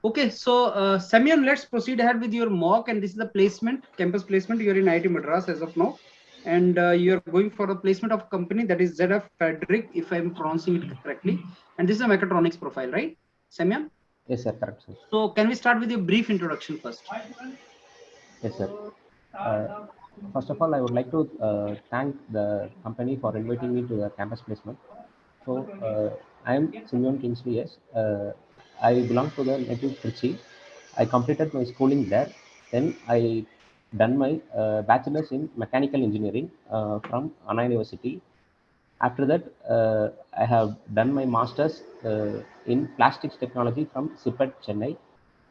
Okay, so Samyan, let's proceed ahead with your mock, and this is the placement, campus placement. You are in IIT Madras as of now, and you are going for a placement of a company that is ZF Frederick, if I'm pronouncing it correctly. And this is a mechatronics profile, right, Samyan? Yes, sir. Correct, sir. So can we start with a brief introduction first? Yes, sir. Uh, First of all, I would like to thank the company for inviting me to the campus placement. So, I am Simeon Kingsley. Yes, I belong to the native Trichy. I completed my schooling there. Then I done my bachelor's in mechanical engineering from Anna University. After that, I have done my master's in plastics technology from CIPET Chennai.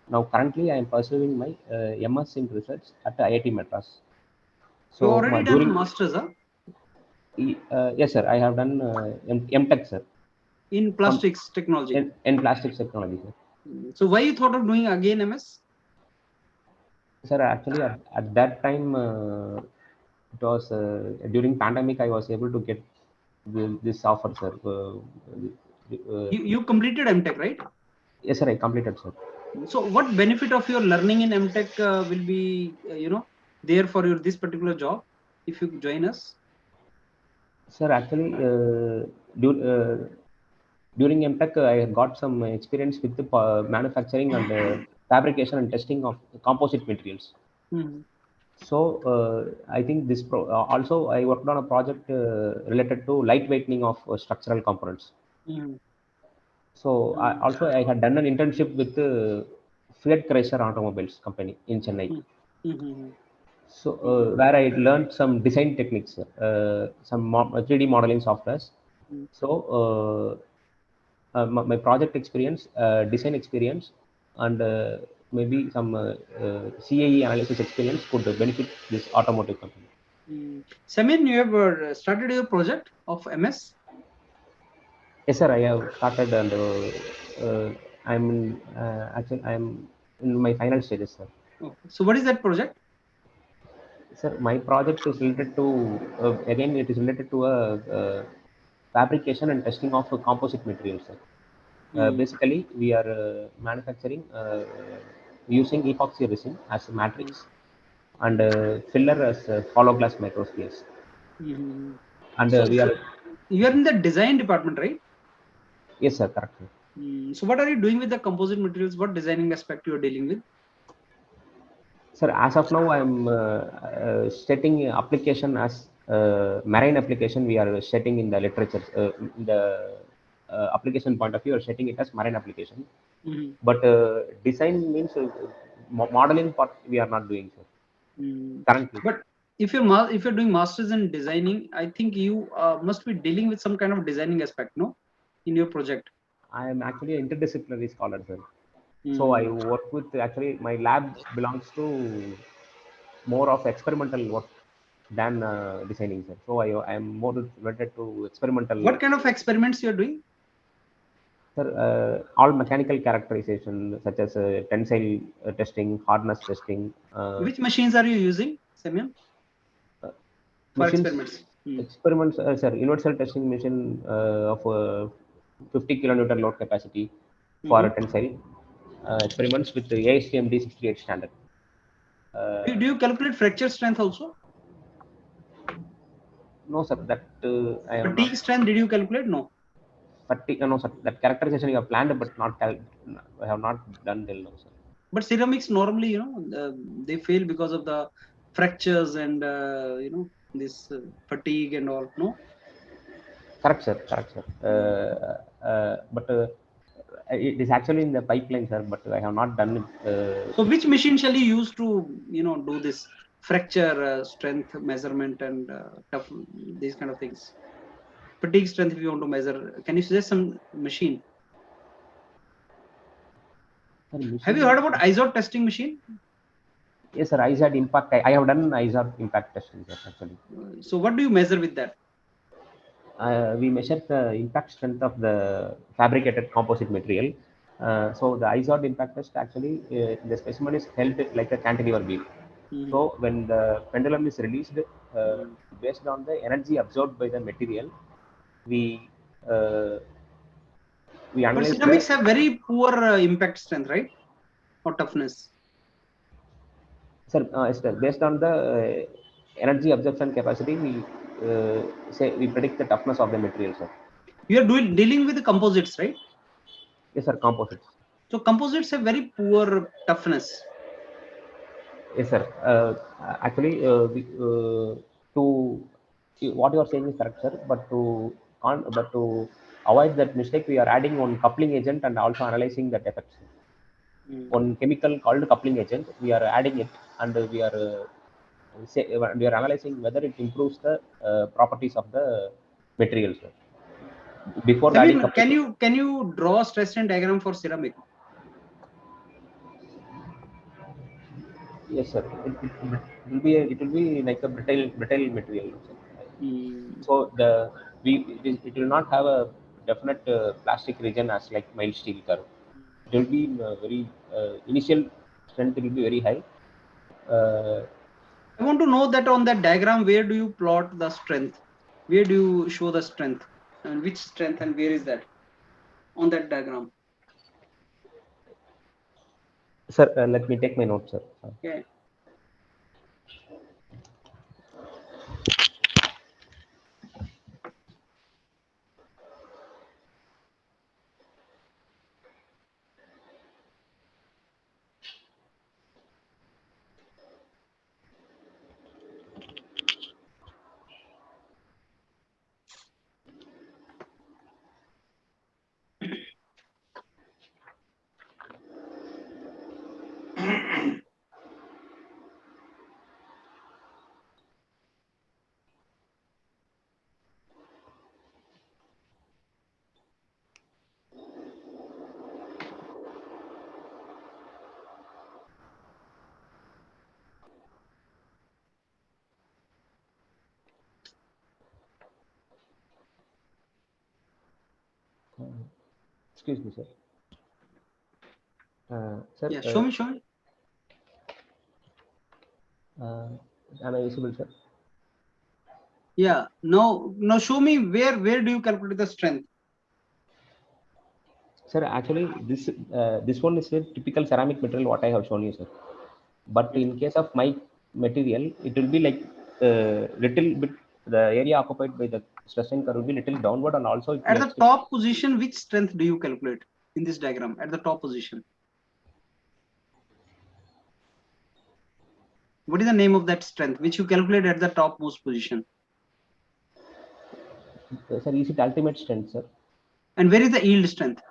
Now, currently, I am pursuing my MS in research at IIT Madras. You So, already done during masters, huh? yes, sir, I have done M.Tech, sir, In from plastics technology. in plastics technology, sir. So why you thought of doing again MS? Sir, actually, at that time, it was during pandemic. I was able to get this offer, sir. You completed MTech, right? Yes, sir, I completed, sir. So what benefit of your learning in MTech will be, there for your this particular job if you join us? Sir, actually, during MTech, I had got some experience with the manufacturing and fabrication and testing of composite materials. Hmm. So I think also I worked on a project related to lightweightening of structural components. Hmm. So I had done an internship with Fiat Chrysler Automobiles company in Chennai. Hmm. Hmm. So where I learned some design techniques, some 3D modeling softwares. Hmm. So my project experience, design experience, and maybe some CAE analysis experience could benefit this automotive company. Samin, you have started your project of MS. Yes, sir. I have started, and actually I'm in my final stages, sir. Okay. So what is that project? Sir, my project is related to again it is related to a fabrication and testing of composite materials, sir. Hmm. Basically, we are manufacturing using epoxy resin as a Hmm. matrix and filler as hollow glass microspheres. Hmm. And we So are you are in the design department, right? yes, sir, correct, sir. So what are you doing with the composite materials? What designing aspect you are dealing with? Sir, as of now, I'm stating application as marine application. We are setting in the literature, in the application point of view, we are setting it as marine application. Hmm. But design means modeling part we are not doing, sir, currently. But if you're doing masters in designing, I think you must be dealing with some kind of designing aspect, no, in your project. I am actually an interdisciplinary scholar, sir. So I Mm. work with actually my lab belongs to more of experimental work than designing, sir. So I am more related to experimental. What kind of experiments you're doing? Sir, all mechanical characterization such as tensile testing, hardness testing, Which machines are you using, Samuel, for machines, experiments? experiments, sir, universal testing machine of 50 kilonewton load capacity for Mm-hmm. a tensile experiments with the ASTM D68 standard. Do, Uh, do you calculate fracture strength also? no, sir, that I am not. Fatigue strength, did you calculate? No. No, sir, that characterization you have planned but not I have not done till now, sir. But ceramics normally, they fail because of the fractures and, this fatigue and all, no? Correct, sir. Correct, sir. But it is actually in the pipeline, sir. But I have not done it. So which machine shall you use to, do this fracture strength measurement and tough, these kind of things? Fatigue strength, if you want to measure, can you suggest some machine? Sir, Have you machine. heard about ISO testing machine? Yes, sir. ISAT impact. I have done ISAT impact testing, sir. Actually, So what do you measure with that? we measure the impact strength of the fabricated composite material. So the ISAT impact test actually the specimen is held like a cantilever beam. Mhm. So when the pendulum is released, Mhm. based on the energy absorbed by the material, we uh, we But analyze the ceramics have very poor impact strength, right? or toughness? Sir, based on the energy absorption capacity, we say we predict the toughness of the material, sir. You are dealing with composites, right? Yes, sir, composites. So composites have very poor toughness. Yes, sir. Actually, to what you are saying is correct, sir. But to avoid that mistake, we are adding one coupling agent and also analyzing that effect. One chemical called coupling agent, we are adding it, and we are analyzing whether it improves the properties of the material, sir. Before I adding mean, coupling, can you draw a stress strain diagram for ceramic? yes, sir. It will be like a brittle material, sir. So it will not have a definite plastic region as like mild steel curve. It will be very initial strength will be very high. I want to know that on that diagram, where do you plot the strength? Where do you show the strength? And which strength and where is that on that diagram? Sir, let me take my notes, sir. Okay. Excuse me, sir. Sir, Yeah, show me. am I visible, sir? Yeah, now show me where do you calculate the strength? Sir, actually, this one is a typical ceramic material what I have shown you, sir. But in case of my material, it will be like little bit the area occupied by the stress strain curve will be little downward, and also it will At the top position, which strength do you calculate in this diagram? At the top position, what is the name of that strength which you calculate at the topmost position? sir, is it ultimate strength, sir? And where is the yield strength?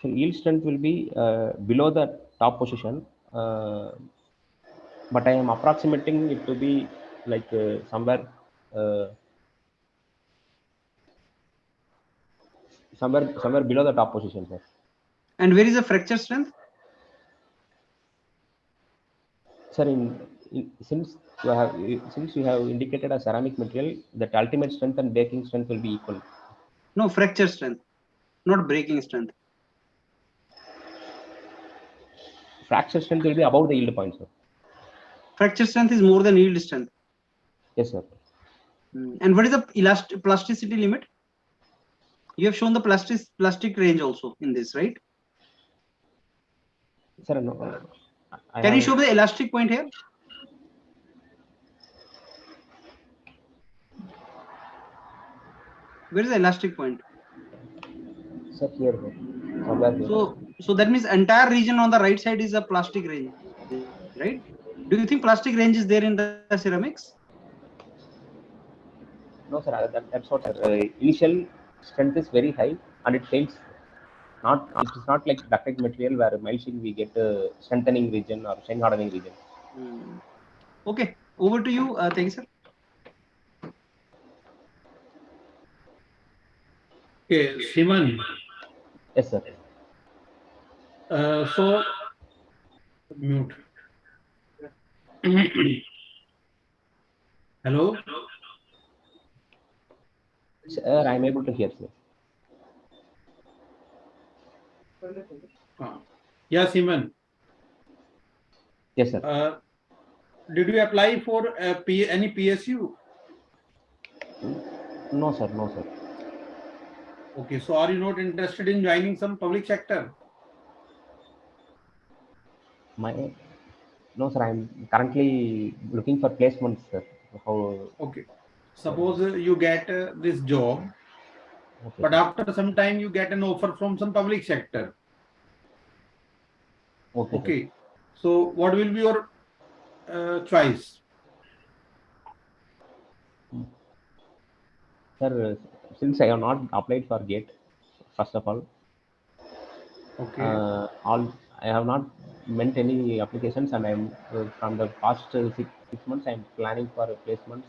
So yield strength will be below the top position, but I am approximating it to be like uh, somewhere below the top position, sir. And where is the fracture strength? Sir, since you have indicated a ceramic material, that ultimate strength and breaking strength will be equal. No, fracture strength, not breaking strength. Fracture strength will be above the yield point, sir. Fracture strength is more than yield strength. Yes, sir. And what is the plasticity limit? You have shown the plastic range also in this, right? Sir, no. Can you show the elastic point here? Where is the elastic point? Sir, here, somewhere here. So that means entire region on the right side is a plastic range, right? Do you think plastic range is there in the ceramics? No, sir. That's what, sir. Initial strength is very high, and it fails. It is not like ductile material where mild steel we get a strengthening region or strain hardening region. Okay, over to you. Thank you, sir. Okay, Simon. Yes, sir. So mute. Hello. Sir, I am able to hear, sir. Yeah, Simon. Yes, sir. Did you apply for any PSU? No, sir. No, sir. Okay, so are you not interested in joining some public sector? No, sir. I'm currently looking for placements, sir. How? Okay, suppose you get this job, Okay, but sir. after some time you get an offer from some public sector. Okay, sir. Okay, so what will be your choice? Sir, since I have not applied for GATE, first of Okay, all I have not meant any applications, and I'm from the past 6 months I'm planning for placements.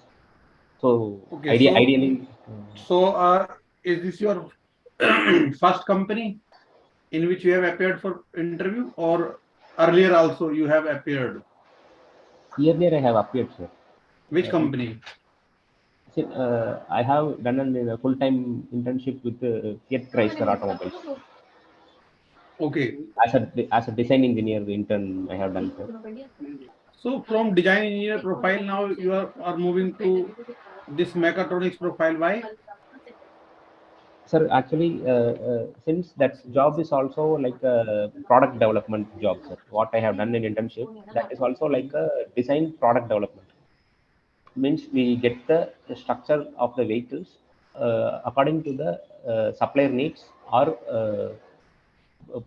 So okay, so ideally, is this your first company in which you have appeared for interview, or earlier also you have appeared? earlier I have appeared, sir. Which company? I have done a full-time internship with Fiat Chrysler Automobiles Okay, as a design engineer intern. I have done, sir. so from design engineer profile now you are moving to this mechatronics profile. Why? Sir, actually, since that job is also like a product development job, sir. What I have done in internship, that is also like a design product development. Means we get the structure of the vehicles according to the supplier needs or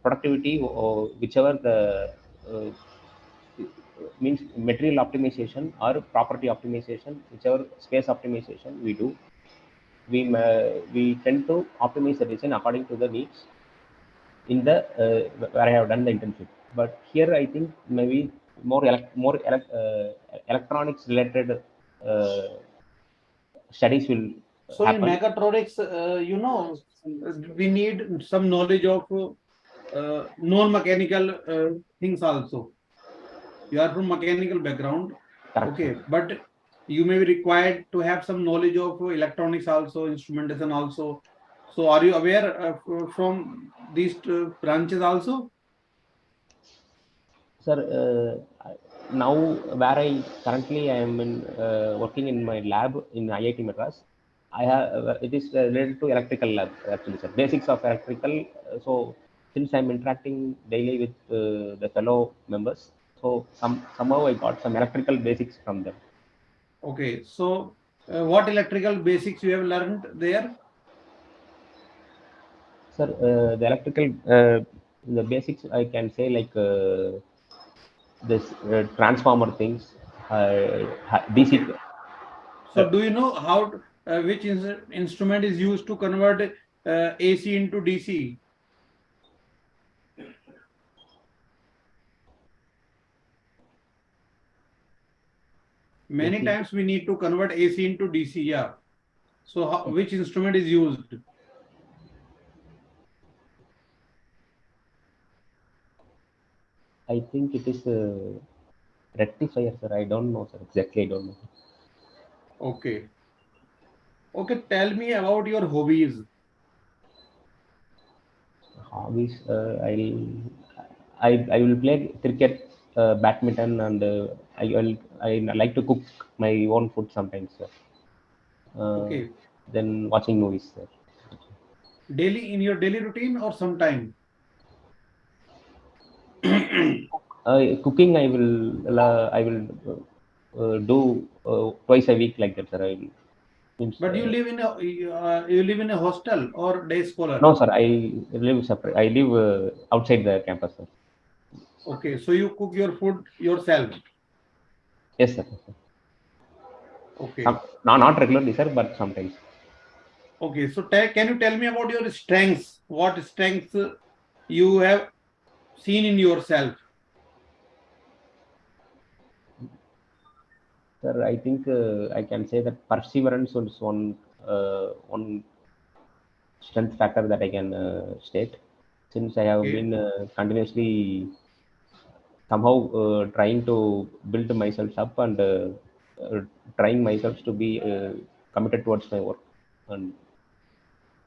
productivity, or whichever the uh, means material optimization or property optimization, whichever space optimization we do, we tend to optimize the design according to the needs in the where I have done the internship. But here I think maybe electronics related uh, studies will So in happen. mechatronics, we need some knowledge of non-mechanical things also. You are from mechanical background, Correct, sir. okay, but you may be required to have some knowledge of electronics also, instrumentation also. So are you aware from these branches also? Sir, now where I currently I am in, working in my lab in IIT Madras, I have it is related to electrical lab actually, sir. Basics of electrical. So since I'm interacting daily with the fellow members, so somehow I got some electrical basics from them. Okay, so what electrical basics you have learned there? Sir, the electrical the basics I can say like this transformer things, DC. Okay, so do you know how which instrument is used to convert AC into DC? Many AC. times we need to convert AC into DC. Yeah. So which instrument is used? I think it is rectifier, sir. I don't know, sir. Exactly, I don't know. Okay. Okay. Tell me about your hobbies. Hobbies. I will play cricket, badminton, and I like to cook my own food sometimes, sir. Uh, Okay. then watching movies, sir. Daily in your daily routine or sometime? Cooking, I will do twice a week like that, sir. I will, means, But you live in a hostel or day scholar. no, sir. I live separate. I live outside the campus, sir. Okay. So you cook your food yourself. Yes, sir. Yes, sir. Okay. Not regularly, sir, but sometimes. Okay. So can you tell me about your strengths? What strengths you have seen in yourself? Sir, I think I can say that perseverance is one strength factor that I can state. Since I have Okay. been continuously somehow trying to build myself up and trying myself to be committed towards my work. And,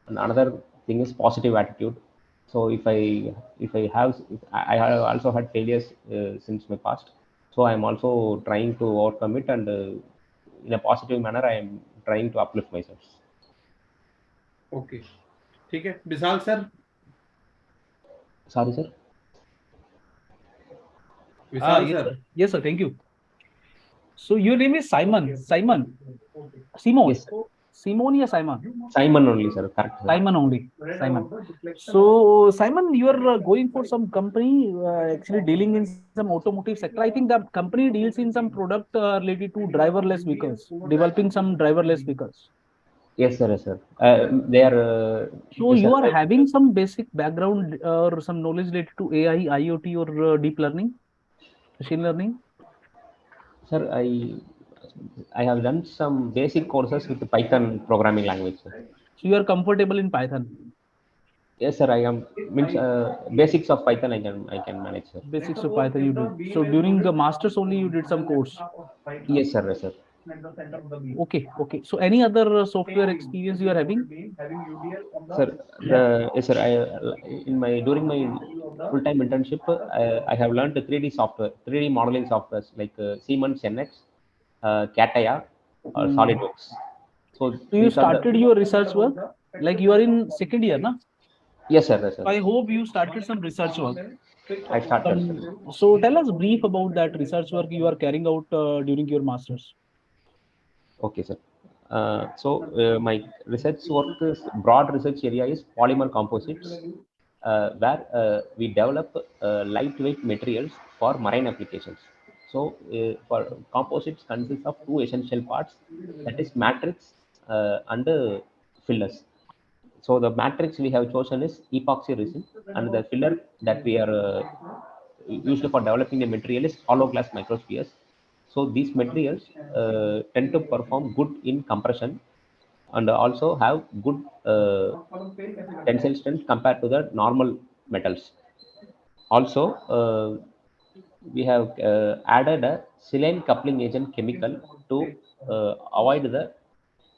and another thing is positive attitude. So if I have also had failures since my past, so I am also trying to overcome it, and in a positive manner I am trying to uplift myself. Okay. ठीक है, विशाल sir. Sorry, sir. Vishal Yes, sir. sir. Yes, sir. Thank you. So your name is Simon. Simon. Yes, sir. Simon or Simon? Simon only, sir. Correct, sir. Simon only. Simon. So Simon, you are going for some company actually dealing in some automotive sector. I think the company deals in some product related to driverless vehicles, developing some driverless vehicles. Yes, sir. Yes, sir. They are. So Yes, you sir. are having some basic background or some knowledge related to AI, IoT, or deep learning, machine learning. Sir, I have done some basic courses with the Python programming language, sir. So you are comfortable in Python. Yes, sir. I am means basics of Python. I can manage, sir. Basics of Python you did. So during the masters only you did some course. Yes, sir. Yes, sir. Okay, okay. So any other software experience you are having? Sir, yes, sir. During my full-time internship, I have learned the 3D software, 3D modeling softwares like Siemens NX, CATIA, or SolidWorks. So So you these are the. started your research work, like you are in second year, na? Yes, sir. Yes, sir. I hope you started some research work. I started, sir. So tell us brief about that research work you are carrying out during your masters. Okay, sir. My research work is broad research area is polymer composites, where we develop lightweight materials for marine applications. So, for composites consists of two essential parts, that is matrix and fillers. So the matrix we have chosen is epoxy resin, and the filler that we are used for developing the material is hollow glass microspheres. So these materials tend to perform good in compression and also have good tensile strength compared to the normal metals. Also, we have added a silane coupling agent chemical to avoid the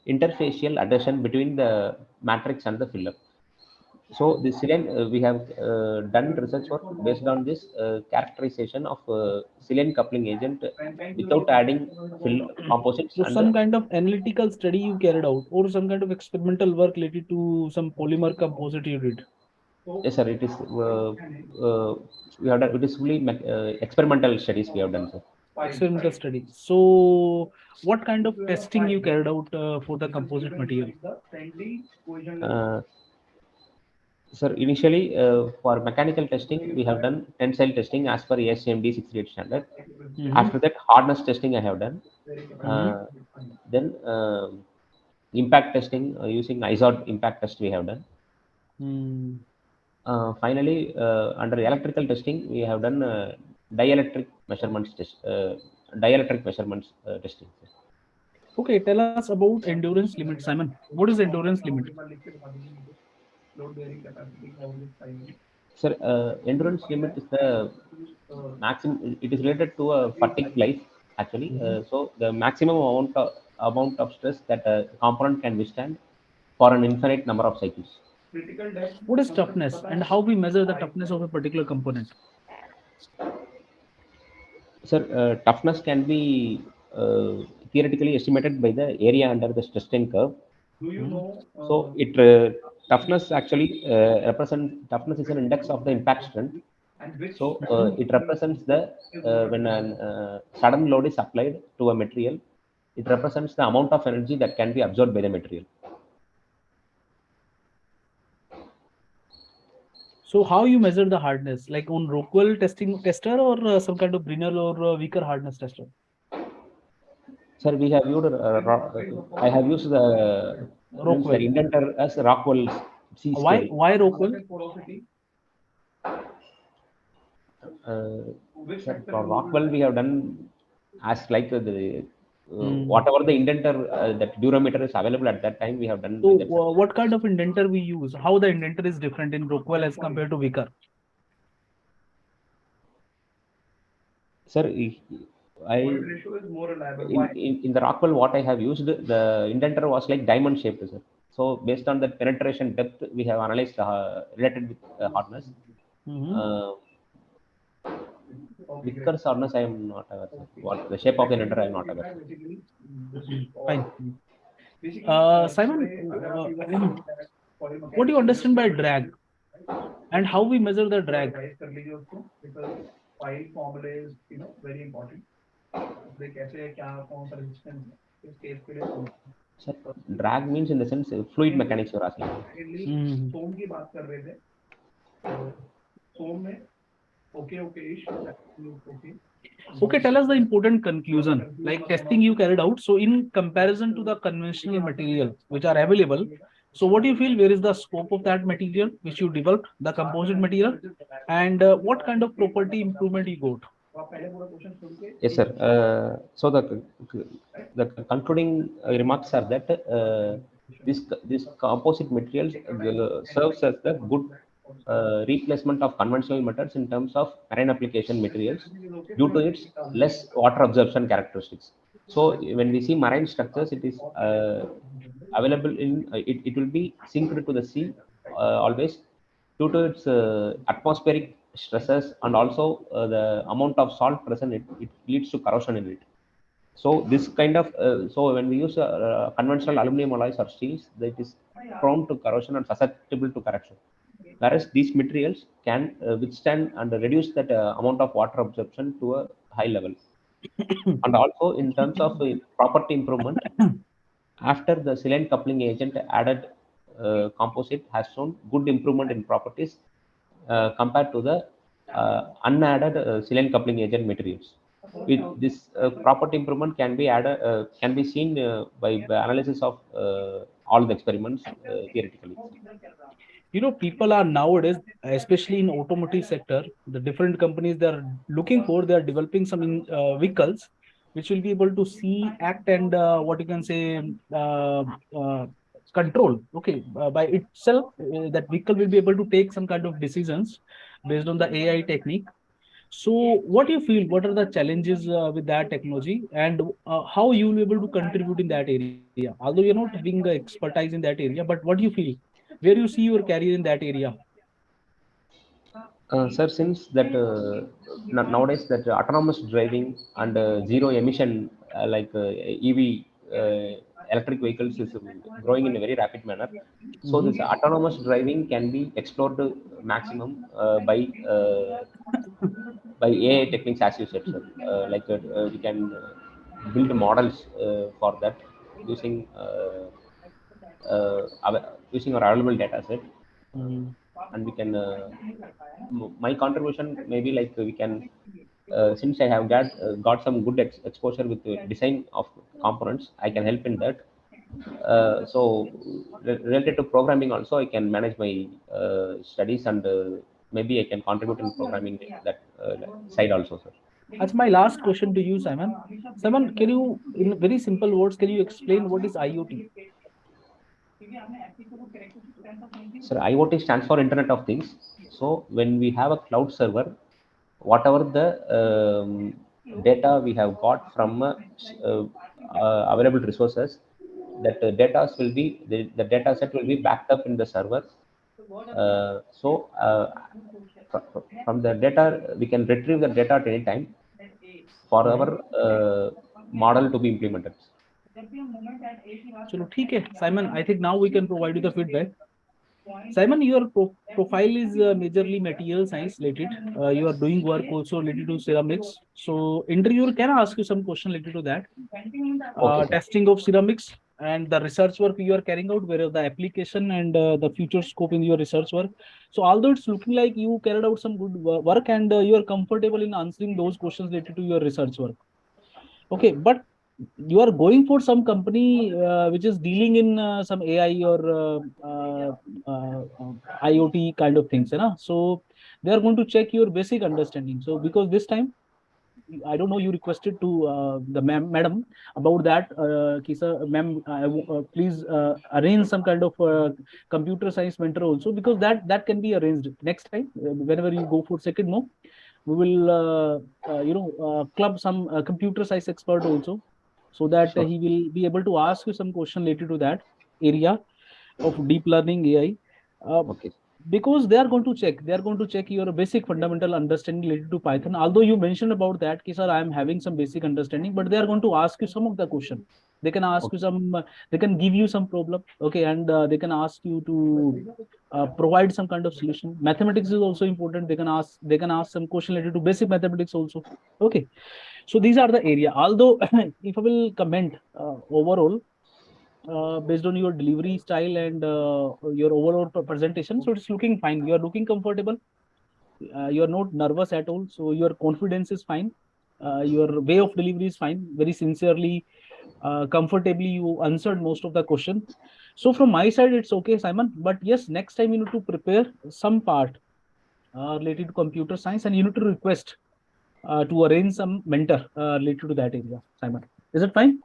interfacial adhesion between the matrix and the filler. So the silane, we have done research work based on this characterization of silane coupling agent without adding composites So and some kind of analytical study you carried out, or some kind of experimental work related to some polymer composite you did. yes, sir. It is we have done. It is fully experimental studies we have done, sir. Experimental study. So what kind of testing you carried out for the composite material? Uh, Sir, initially for mechanical testing, we have done tensile testing as per ASMD 68 standard. After that, hardness testing I have done. Then impact testing using ISRO impact test we have done. Finally, under electrical testing, we have done dielectric measurements testing. Okay, tell us about endurance limit, Simon. What is endurance limit? Sir, endurance limit is the maximum. It is related to a fatigue life actually. So the maximum amount of stress that a component can withstand for an infinite number of cycles. What is toughness and how we measure the toughness of a particular component? Sir, toughness can be theoretically estimated by the area under the stress strain curve. So toughness actually toughness is an index of the impact strength. So it represents the when a sudden load is applied to a material, it represents the amount of energy that can be absorbed by the material. So how you measure the hardness, like on Rockwell tester or some kind of Brinell or weaker hardness tester? Sir, we have used I have used the Rockwell. indenter as Rockwell C scale. Why Rockwell? Sir, for Rockwell we have done as like the whatever the indenter that durometer is available at that time we have done. So what kind of indenter we use? How the indenter is different in Rockwell as compared to Vickers? Sir, in the Rockwell what I have used, the indenter was like diamond shaped, sir. So based on the penetration depth, we have analyzed related with hardness. Vickers hardness I am not aware, sir. What the shape of the indenter I am not aware. Fine. Simon, What do you understand by drag? And how we measure the drag? Sir, drag means in the sense fluid mechanics you're asking. Okay, tell us the important conclusion, like testing you carried out. So in comparison to the conventional material which are available, so what do you feel, where is the scope of that material which you developed, the composite material, and what kind of property improvement you got? Yes, sir. So the concluding remarks are that this composite materials serves as the good replacement of conventional methods in terms of marine application materials due to its less water absorption characteristics. So when we see marine structures, it is available in it will be synced to the sea always due to its atmospheric stresses, and also the amount of salt present, it leads to corrosion in it. So this kind of so when we use conventional aluminum alloys or steels, that is prone to corrosion and susceptible to corrosion. Whereas these materials can withstand and reduce that amount of water absorption to a high level. And also in terms of property improvement, after the silane coupling agent added, composite has shown good improvement in properties compared to the unadded silane coupling agent materials. With this property improvement can be added, can be seen by analysis of all the experiments theoretically. You know, people are nowadays, especially in automotive sector, the different companies they are looking for, they are developing some vehicles which will be able to see, act, and what you can say, uh, control. Okay, by itself, that vehicle will be able to take some kind of decisions based on the AI technique. So, what do you feel? What are the challenges with that technology, and how you will be able to contribute in that area? Although you're not having expertise in that area, but what do you feel? Where you see your career in that area? Sir, since that nowadays that autonomous driving and zero emission EV electric vehicles is growing in a very rapid manner. So this autonomous driving can be explored maximum by AI techniques, as you said, sir. We can build models for that using using our available data set, and we can my contribution maybe like we can since I have got some good exposure with the design of components, I can help in that. So related to programming also, I can manage my studies, and maybe I can contribute in programming that side also, sir. That's my last question to you, Simon. Simon, can you, in very simple words, can you explain what is IoT? Sir, IoT stands for Internet of Things. So when we have a cloud server, whatever the data we have got from available resources, that data will be the data set will be backed up in the server. From the data, we can retrieve the data at any time for our model to be implemented. Chalo, theek hai. Simon, I think now we can provide you the feedback. Simon, your profile is majorly material science related. You are doing work also related to ceramics. So, interviewer can ask you some question related to that. Okay, testing of ceramics and the research work you are carrying out, where the application and the future scope in your research work. So, although it's looking like you carried out some good work and you are comfortable in answering those questions related to your research work. Okay, but you are going for some company which is dealing in some AI or IoT kind of things, you know? So they are going to check your basic understanding. So because this time, I don't know, you requested to the madam about that. Kisa, ma'am, please arrange some kind of computer science mentor also, because that can be arranged next time whenever you go for second no. We will club some computer science expert also, so that sure. he will be able to ask you some question related to that area of deep learning AI. Okay. Because they are going to check your basic fundamental understanding related to Python. Although you mentioned about that, sir, I am having some basic understanding, but they are going to ask you some of the question. They can ask you some, they can give you some problem, okay, and they can ask you to provide some kind of solution. Mathematics is also important. They can ask some question related to basic mathematics also. Okay, so these are the area. Although if I will comment overall, based on your delivery style and your overall presentation, so it's looking fine. You are looking comfortable. You are not nervous at all. So your confidence is fine. Your way of delivery is fine. Very sincerely, comfortably, you answered most of the question. So from my side, it's okay, Simon. But yes, next time you need to prepare some part related to computer science, and you need to request to arrange some mentor related to that area, Simon. Is it fine?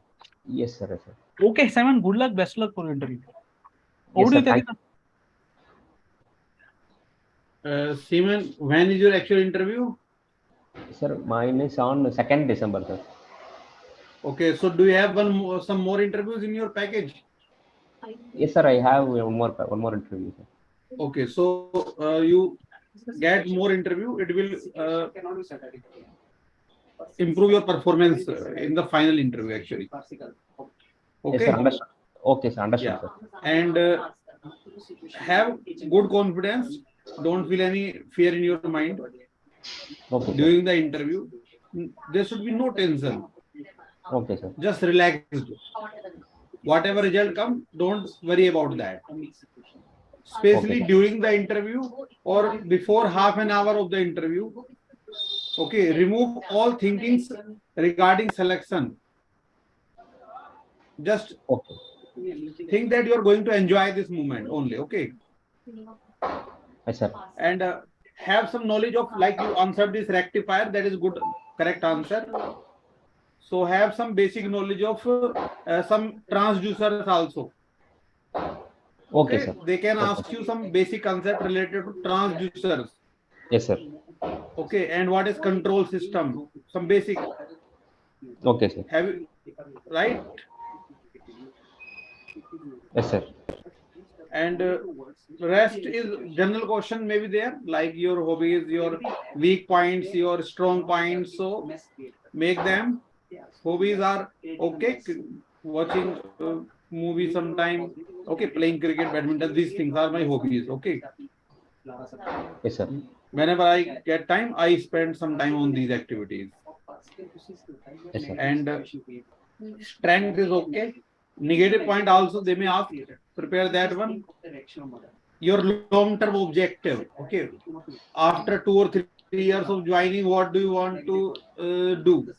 Yes, sir. Yes, sir. Okay, Simon. Good luck. Best luck for your interview. Yes, Over to sir. you, Thank Tadika. Simon, when is your actual interview? Sir, mine is on 2nd December, sir. Okay, so do you have some more interviews in your package? Yes, sir. I have one more interview, sir. Okay, so you get more interview. It will improve your performance in the final interview, actually. Okay. Yes, sir. Understood. Okay, sir. Understood, Yeah. sir. And have good confidence. Don't feel any fear in your mind. Okay, sir. During the interview. There should be no tension. Okay, sir. Just relax. Whatever result comes, don't worry about that. Especially Okay. during the interview or before half an hour of the interview. Okay, remove all thinkings regarding selection. Just Okay. think that you are going to enjoy this moment only. Okay. Yes, sir. And have some knowledge of, like you answered this rectifier, that is good, correct answer. So have some basic knowledge of some transducers also. Okay, sir. They can Okay. ask you some basic concept related to transducers. Yes, sir. Okay, and what is control system? Some basic. Okay, sir. Have you, right? Yes, sir. And rest is general question maybe there, like your hobbies, your weak points, your strong points. So make them. Hobbies are okay, watching movies sometime, okay, playing cricket, badminton, these things are my hobbies. Okay, Yes, sir. whenever I get time, I spend some time on these activities. Yes, sir. And strength is okay. Negative point also they may ask, prepare that one. Your long-term objective, okay, after 2 or 3 years of joining, what do you want to do?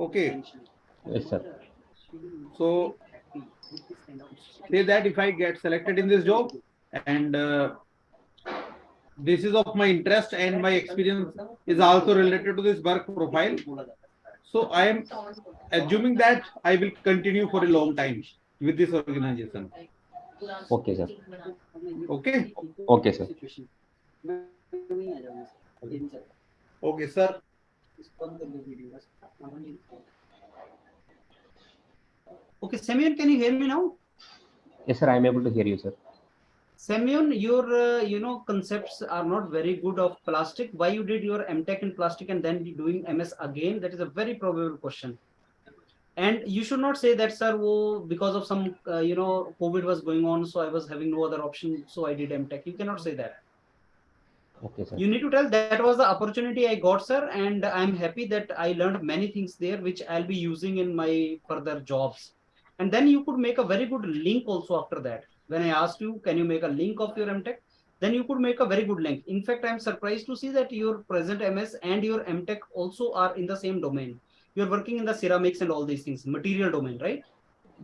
Okay. Yes, sir. So say that if I get selected in this job and this is of my interest and my experience is also related to this work profile, so I am assuming that I will continue for a long time with this organization. Okay, sir. Okay. Okay, sir. Okay, sir. Okay, Semyon, can you hear me now? Yes, sir. I am able to hear you, sir. Semyon, your concepts are not very good of plastic. Why you did your M.Tech in plastic and then doing MS again? That is a very probable question. And you should not say that, sir, because of some, COVID was going on, so I was having no other option, so I did M.Tech. You cannot say that. Okay, sir. You need to tell that was the opportunity I got, sir, and I'm happy that I learned many things there, which I'll be using in my further jobs. And then you could make a very good link also after that. When I asked you, can you make a link of your M.Tech? Then you could make a very good link. In fact, I'm surprised to see that your present MS and your M.Tech also are in the same domain. You're working in the ceramics and all these things, material domain, right?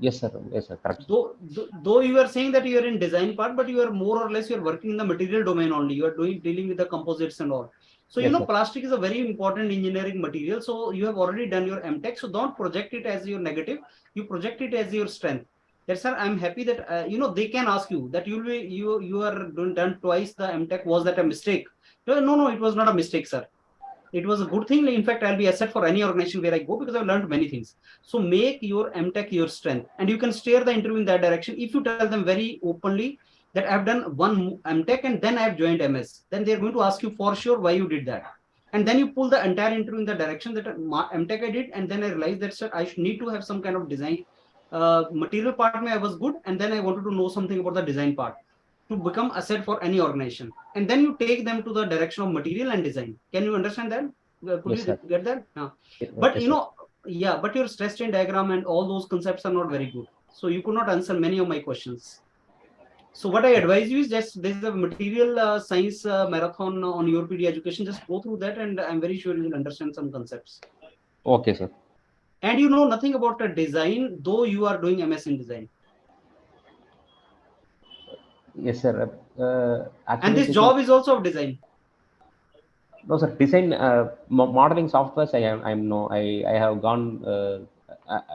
Yes, sir. Yes, sir. Correct. Though you are saying that you are in design part, but you are more or less you're working in the material domain only. You are dealing with the composites and all. So Yes, sir. plastic is a very important engineering material. So you have already done your M.Tech. So don't project it as your negative. You project it as your strength. That's sir. I'm happy that they can ask you that you are done twice the M.Tech. Was that a mistake? No, it was not a mistake, sir. It was a good thing. In fact, I'll be asset for any organization where I go because I've learned many things. So make your M.Tech your strength, and you can steer the interview in that direction. If you tell them very openly that I've done one M.Tech and then I've joined MS, then they're going to ask you for sure why you did that. And then you pull the entire interview in the direction that M.Tech I did, and then I realized that, sir, I need to have some kind of design material part I was good, and then I wanted to know something about the design part to become asset for any organization, and then you take them to the direction of material and design. Can you understand that? Could Yes, you sir. get that? Yes, But yes, you sir. know, yeah, but your stress strain diagram and all those concepts are not very good, so you could not answer many of my questions. So what I advise you is just this is a material science marathon on your PD education. Just go through that, and I'm very sure you will understand some concepts. Okay, sir. And you know nothing about the design, though you are doing MS in design. Yes, sir. And Actually, this this is job is also of design. no, sir. Design modeling softwares. I'm no. I have gone.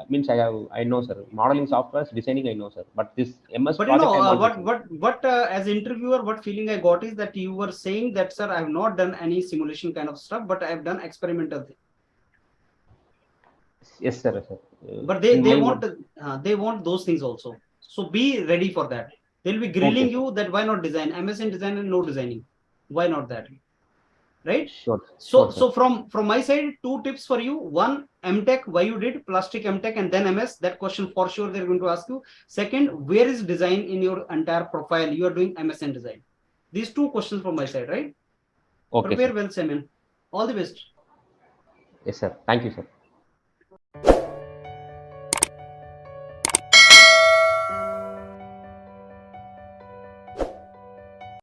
Means I know, sir. Modeling softwares, designing I know, sir. But this MS But you project know I'm not getting. what as interviewer, what feeling I got is that you were saying that, sir, I have not done any simulation kind of stuff, but I have done experimental thing. Yes, sir. Yes, sir. But In they my want those things also. So be ready for that. They'll be grilling okay, sir. you that why not design MS in design and no designing? Why not that? Right? Sure, So sure, sir. so from my side, 2 tips for you. One, MTech, why you did plastic MTech and then MS? That question for sure they're going to ask you. Second, where is design in your entire profile? You are doing MS in design. These 2 questions from my side, right? Okay, Prepare sir. well, Simon. All the best. Yes, sir. Thank you, sir.